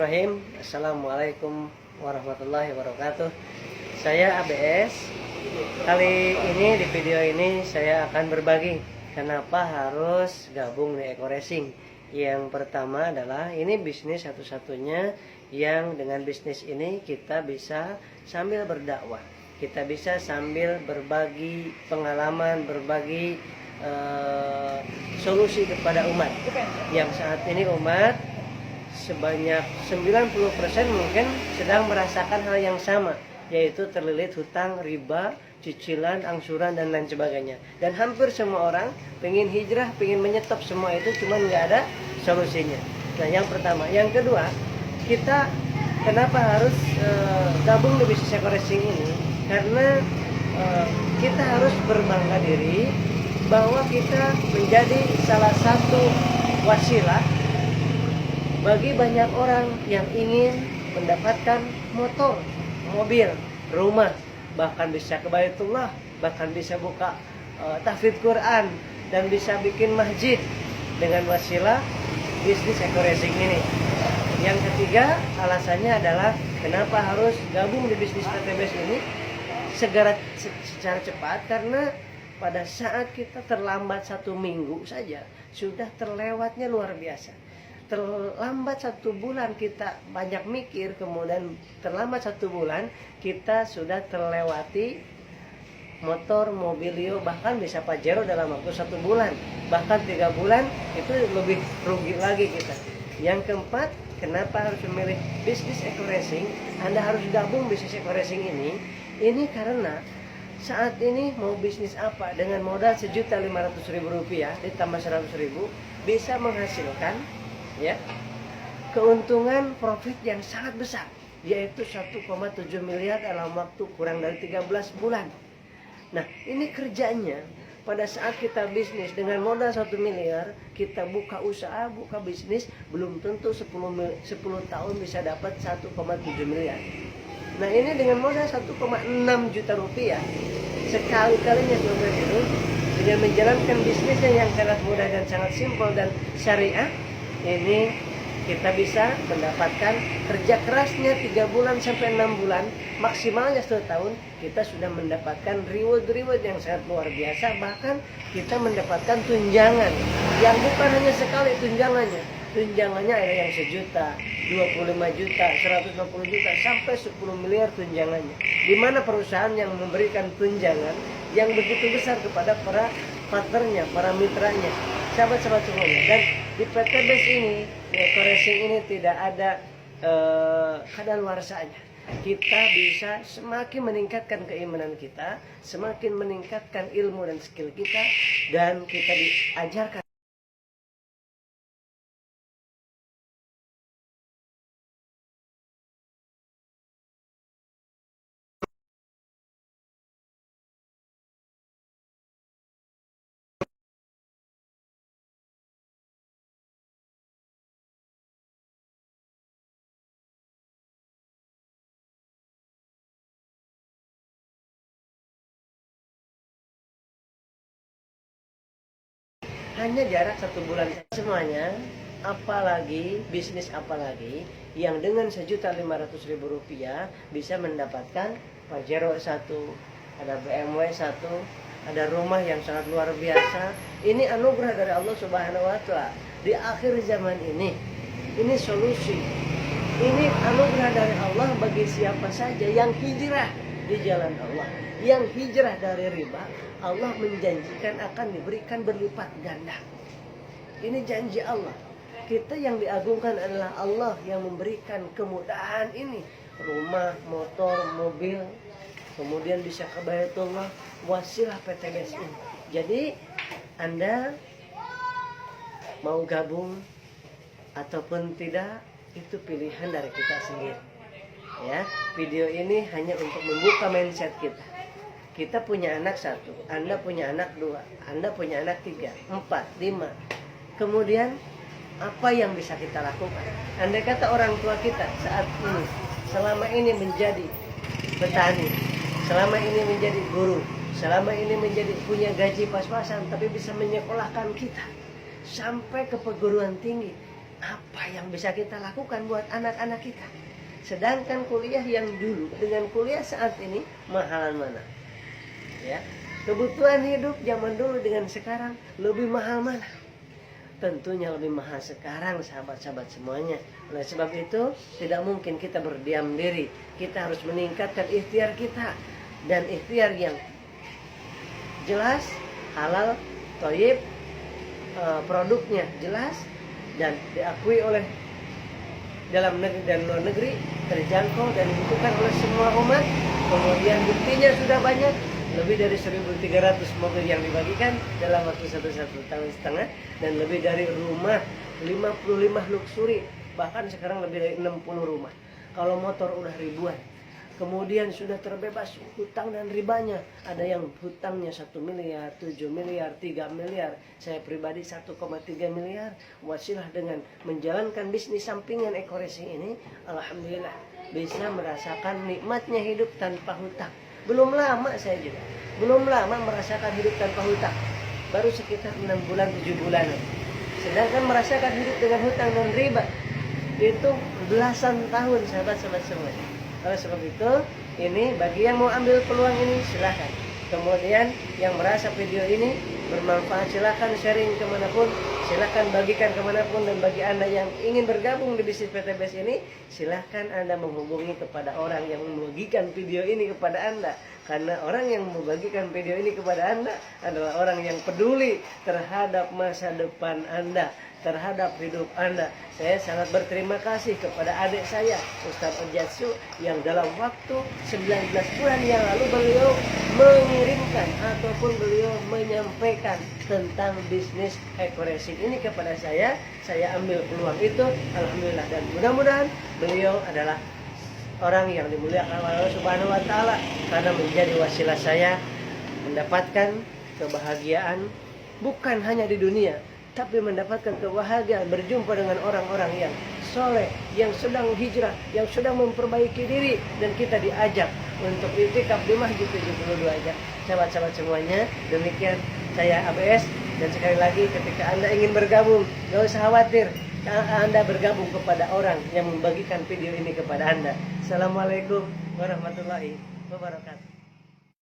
Assalamualaikum warahmatullahi wabarakatuh. Saya ABS. Kali ini di video ini saya akan berbagi kenapa harus gabung di Eko Racing. Yang pertama adalah ini bisnis satu-satunya yang dengan bisnis ini kita bisa sambil berdakwah. Kita bisa sambil berbagi pengalaman, berbagi solusi kepada umat. Yang saat ini umat sebanyak 90% mungkin sedang merasakan hal yang sama, yaitu terlilit hutang, riba, cicilan, angsuran, dan lain sebagainya. Dan hampir semua orang pengen hijrah, pengen menyetop semua itu, cuman nggak ada solusinya. Nah, yang pertama. Yang kedua, kita kenapa harus gabung di bisnis Eko Racing ini? Karena kita harus berbangga diri bahwa kita menjadi salah satu wasilah bagi banyak orang yang ingin mendapatkan motor, mobil, rumah, bahkan bisa ke Baitullah, bahkan bisa buka tahfidz Quran, dan bisa bikin masjid dengan wasilah bisnis Eko Racing ini. Yang ketiga, alasannya adalah kenapa harus gabung di bisnis PTBS ini secara cepat, karena pada saat kita terlambat 1 minggu saja sudah terlewatnya luar biasa. Terlambat 1 bulan kita banyak mikir, kemudian terlambat 1 bulan kita sudah terlewati motor, mobilio, bahkan bisa Pajero dalam waktu 1 bulan, bahkan 3 bulan itu lebih rugi lagi kita. Yang keempat, kenapa harus memilih bisnis Eko Racing? Anda harus gabung bisnis Eko Racing ini karena saat ini mau bisnis apa dengan modal Rp1.500.000 ditambah Rp100.000 bisa menghasilkan keuntungan profit yang sangat besar, yaitu 1,7 miliar dalam waktu kurang dari 13 bulan. Nah, ini kerjanya pada saat kita bisnis dengan modal 1 miliar, kita buka usaha, buka bisnis, belum tentu 10 tahun bisa dapat 1,7 miliar. Nah, ini dengan modal 1,6 juta rupiah, sekali-kalinya itu dengan menjalankan bisnisnya yang sangat mudah dan sangat simpel dan syariah, ini kita bisa mendapatkan kerja kerasnya 3 bulan sampai 6 bulan, maksimalnya 1 tahun, kita sudah mendapatkan reward yang sangat luar biasa. Bahkan kita mendapatkan tunjangan yang bukan hanya sekali tunjangannya ada yang 1 juta, 25 juta, 150 juta, sampai 10 miliar tunjangannya. Di mana perusahaan yang memberikan tunjangan yang begitu besar kepada para partnernya, para mitranya, sahabat-sahabat semuanya. Dan di PTBS ini, di Eko Racing ini tidak ada kadaluarsanya. Kita bisa semakin meningkatkan keimanan kita, semakin meningkatkan ilmu dan skill kita, dan kita diajarkan hanya jarak 1 bulan semuanya. Apalagi bisnis apalagi yang dengan Rp1.500.000 bisa mendapatkan Pajero 1, ada BMW 1, ada rumah yang sangat luar biasa. Ini anugerah dari Allah Subhanahu wa Ta'ala di akhir zaman ini. Ini solusi, ini anugerah dari Allah bagi siapa saja yang hijrah di jalan Allah, yang hijrah dari riba. Allah menjanjikan akan diberikan berlipat ganda. Ini janji Allah. Kita yang diagungkan adalah Allah yang memberikan kemudahan ini. Rumah, motor, mobil, kemudian bisa ke Baitullah, wasilah PTBS ini. Jadi Anda mau gabung ataupun tidak, itu pilihan dari kita sendiri. Ya, video ini hanya untuk membuka mindset kita. Kita punya anak 1, Anda punya anak 2, Anda punya anak 3, 4, 5. Kemudian apa yang bisa kita lakukan? Andai kata orang tua kita saat ini selama ini menjadi petani, selama ini menjadi guru, selama ini menjadi punya gaji pas-pasan, tapi bisa menyekolahkan kita sampai ke perguruan tinggi, apa yang bisa kita lakukan buat anak-anak kita. Sedangkan kuliah yang dulu dengan kuliah saat ini mahalan mana? Ya, kebutuhan hidup zaman dulu dengan sekarang lebih mahal mana? Tentunya lebih mahal sekarang, sahabat-sahabat semuanya. Oleh sebab itu tidak mungkin kita berdiam diri. Kita harus meningkatkan ikhtiar kita, dan ikhtiar yang jelas, halal, thayyib, produknya jelas dan diakui oleh dalam negeri dan luar negeri, terjangkau dan dibutuhkan oleh semua umat. Kemudian buktinya sudah banyak, lebih dari 1.300 mobil yang dibagikan dalam waktu satu tahun setengah, dan lebih dari rumah 55 luxury, bahkan sekarang lebih dari 60 rumah. Kalau motor udah ribuan. Kemudian sudah terbebas hutang dan ribanya. Ada yang hutangnya 1 miliar, 7 miliar, 3 miliar. Saya pribadi 1,3 miliar. Wasilah dengan menjalankan bisnis sampingan Eko-Racing ini, alhamdulillah bisa merasakan nikmatnya hidup tanpa hutang. Belum lama saya juga. Belum lama merasakan hidup tanpa hutang. Baru sekitar 6 bulan, 7 bulanan. Sedangkan merasakan hidup dengan hutang dan riba itu belasan tahun, sahabat-sahabat semua. Oleh sebab itu, ini bagi yang mau ambil peluang ini silahkan. Kemudian yang merasa video ini bermanfaat silahkan sharing kemanapun, silahkan bagikan kemanapun. Dan bagi Anda yang ingin bergabung di bisnis PTBS ini, silahkan Anda menghubungi kepada orang yang membagikan video ini kepada Anda. Karena orang yang membagikan video ini kepada Anda adalah orang yang peduli terhadap masa depan Anda, terhadap hidup Anda. Saya sangat berterima kasih kepada adik saya, Ustaz Ojatsu, yang dalam waktu 19 bulan yang lalu beliau mengirimkan ataupun beliau menyampaikan tentang bisnis Eko-Racing ini kepada saya. Saya ambil peluang itu, alhamdulillah, dan mudah-mudahan beliau adalah orang yang dimuliakan oleh Allah Subhanahu wa taala karena menjadi wasilah saya mendapatkan kebahagiaan bukan hanya di dunia, tapi mendapatkan kebahagiaan berjumpa dengan orang-orang yang soleh, yang sedang hijrah, yang sedang memperbaiki diri, dan kita diajak untuk i'tikaf di Masjid 72 aja. Sahabat-sahabat semuanya, demikian saya ABS, dan sekali lagi ketika Anda ingin bergabung, gak usah khawatir, Anda bergabung kepada orang yang membagikan video ini kepada Anda. Assalamualaikum warahmatullahi wabarakatuh.